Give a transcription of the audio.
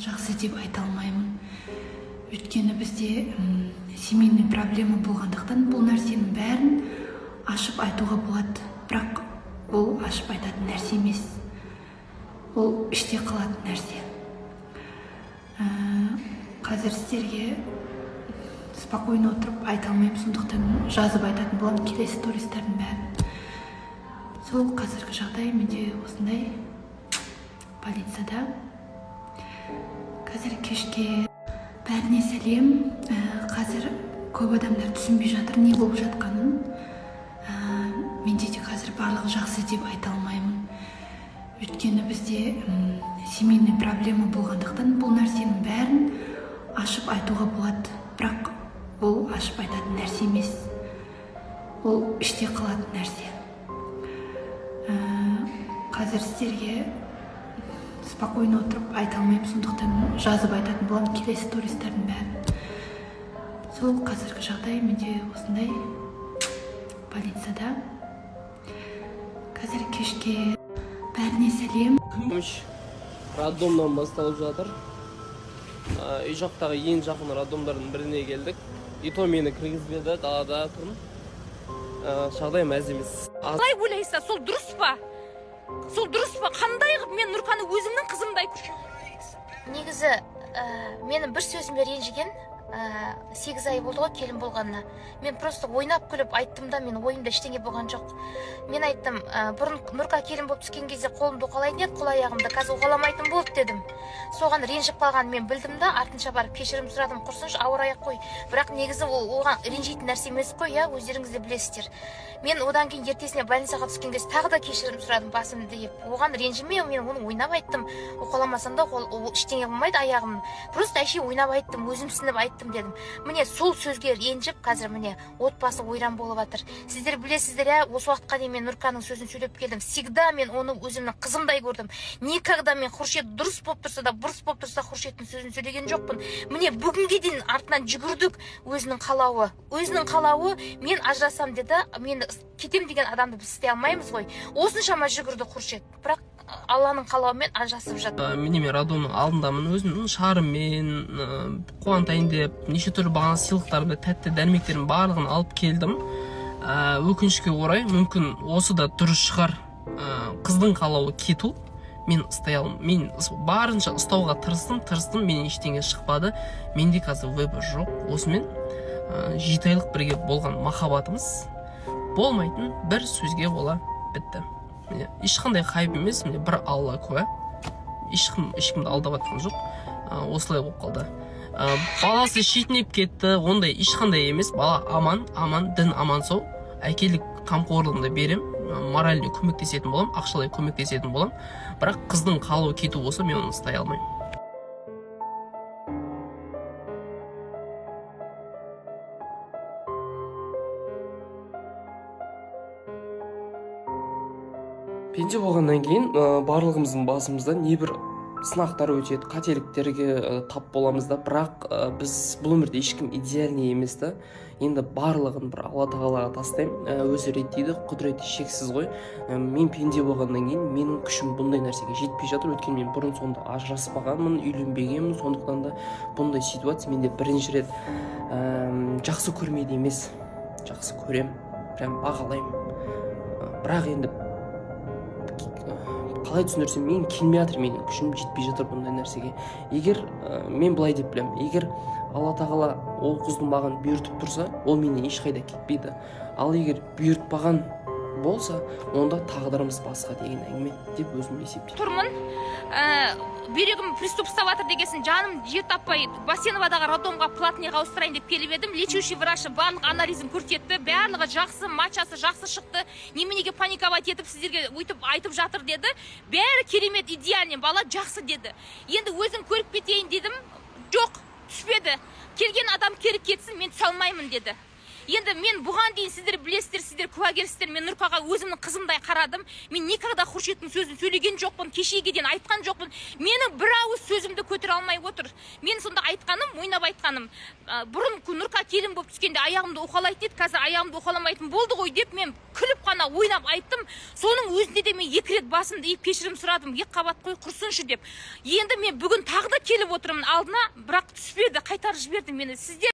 жақсы деп айта алмаймын. Өйткені бізде семейный проблема болғандықтан бұл нәрсенің бәрін ашып айтуға болады. Бірақ ол ашып айтатын нәрсе емес. Ол іште қалатын нәрсе. Қазір сіздерге спокойно отырып айта алмаймын, сондықтан жазып айтатын боламын келесі стористардың бәрін. Сол қазіргі жағдай менде осындай полицияда. Қазір кешке бәріне сәлем. Қазір көп адамдар түсінбей жатыр не болып жатқанын. Менде де қазір барлығы жақсы деп айта алмаймын. Өйткені бізде семейный проблема болғандықтан бұл нәрсенің бәрін ашып айтуға болады. Бірақ ол ашып айтатын нәрсе емес. Ол іште қалатын нәрсе. Қазір сіздерге спокойно отырып айта алмаймын, сондықтан жазып айтатын боламын келесі стористардың бәрін. Сол қазіргі жағдай менде осындай полицияда. Қазір кешке бәріне сәлем. Роддомнан басталып жатыр. Үй жақтағы ең жақын роддомдардың біріне келдік. Ито мені кіргізбеді, далада тұрмын. Жағдайым мәз емес. Қалай ойлайсыз, сол дұрыс па? Сол дұрыс па? Қандай қылып мен Нұрканы өзімнің қызымдай көрсем? Негізі мені бір сөзіме ренжіген, 8 ай болды ғой келін болғанына. Мен просто ойнап күліп айттым да, мен ойымда ештеңе болған жоқ. Мен айттым, бұрын Нұрка келін болып түскен кезде қолымды уқалайтын еді, қол аяғымды, қазір уқаламайтын болды дедім. Соған ренжіп қалған мен білдім да, артынша барып кешірім сұрадым, құрсыншы ауыр аяқ қой. Бірақ негізі ол оған ренжитін нәрсе емес қой, я, өздеріңіз де білесіздер. Мен одан кейін ертесіне больницаға түскен кезде тағы да кешірім сұрадым басымды деп. Оған ренжіме, мен оны ойнап айттым. Уқаламасам да ол ештеңе болмайды аяғым. Просто әше ойнап айттым, өзімсініп айттым дедім. Міне сол сөзге ренжіп, қазір міне отбасы ойран болып жатыр. Сіздер білесіздер, осы уақытқа дейін мен Нұрканың сөзін сөйлеп келдім. Всегда мен оны өзімнің қызымдай көрдім. Никогда мен Хуршет дұрыс болып тұрса да, бұрыс болып тұрса Хуршеттің сөзін сөйлеген жоқпын. Міне бүгінге дейін артынан жүгірдік, өзінің қалауы. Өзінің қалауы, мен ажырасам деді, мен кетем деген адамды біз істей алмаймыз ғой. Осыншама жүгірді Хуршет. Бірақ Алланың қалауымен ажырасып жатыр. Мен роддомның алдындамын, өзімнің шарыммен қуантайын деп, неше түрлі бағана сыйлықтарымды, тәтті дәрмектерін барлығын алып келдім. Өкінішке орай, мүмкін осы да дұрыс шығар. Қыздың қалауы кету, мен ұстай алмын. Мен барынша ұстауға тырыстым, менен ештеңе шықпады. Менде қазір вебі жоқ. Осымен 7 айлық бірге болған махаббатымыз болмайтын бір сөзге бола бітті. Ешқандай хайп емес, бір Алла куә. Ешкімді алдап жатқан жоқ. Осылай болып қалды. Баласы шетінеп кетті, ондай ешқандай емес. Бала аман, дін аман сол. Әкелік қамқорлығымды берем, моральный көмектесетін болам, ақшалай көмектесетін болам. Бірақ қыздың қалауы кету болса, мен оны ұстай алмаймын. Пенде болғаннан кейін барлығымыздың басымызда небір сынақтар өтеді, қателіктерге тап боламыз да, бірақ біз бұл өмірде ешкім идеальный емес та. Енді барлығын бір Алла тағалаға тастаймын. Өзі реттейді, құдіреті шексіз ғой. Мен пенде болғаннан кейін менің күшім бұндай нәрсеге жетпей жатыр. Өйткені мен бұрын сонда ажыраспағанмын, үйленбегенмін, сондықтан да бұндай ситуация менде бірінші рет жақсы көрмейді емес, жақсы көрем, прям бағалаймын. Бірақ енді қалай түсіндірсем, мен келмей жатыр, менің күшім жетпей жатыр бұндай нәрсеге. Егер мен былай деп білем, егер Алла тағала ол қыздың маған бұйыртып тұрса, ол менен ешқайда кетпейді. Ал егер бұйыртпаған болса, онда тағдырымыз басқа деген әңгіме деп өзім есептеймін. Тұрмын, бүйрегім приступ ұстап жатыр дегесін, жаным жер таппай Басеновадағы роддомға платныйға ауыстырайын деп келіп едім. Лечуший врачы барлық анализін көрсетті, барлығы жақсы, мачасы жақсы шықты. Неменеге паниковать етіп сіздерге өйтіп айтып жатыр деді. Бәрі керемет, идеальный, бала жақсы деді. Енді өзім көріп кетейін дедім. Жоқ, түспеді. Келген адам керіп кетсін, мен түсе алмаймын деді. Енді мен бұған дейін сіздер білесіздер, сіздер куәгерсіздер, мен Нұркаға өзімнің қызымдай қарадым. Мен никогда Хуршеттің сөзін сөйлеген жоқпын, кешеге дейін айтқан жоқпын. Мені бір ауыз сөзімді көтере алмай отыр. Мен сонда айтқаным, ойнап айтқаным, бұрын Нұрка келін болып түскенде аяғымды уқалайтын еді, қазір аяғымды уқаламайтын болды ғой деп мен күліп қана ойнап айттым. Соның өзінде де мен 2 рет басымды иіп кешірім сұрадым, 2 қабат қой құрсыншы деп. Енді мен бүгін тағы да келіп отырмын алдына, бірақ түспеді, қайтарып жіберді мені. Сіздер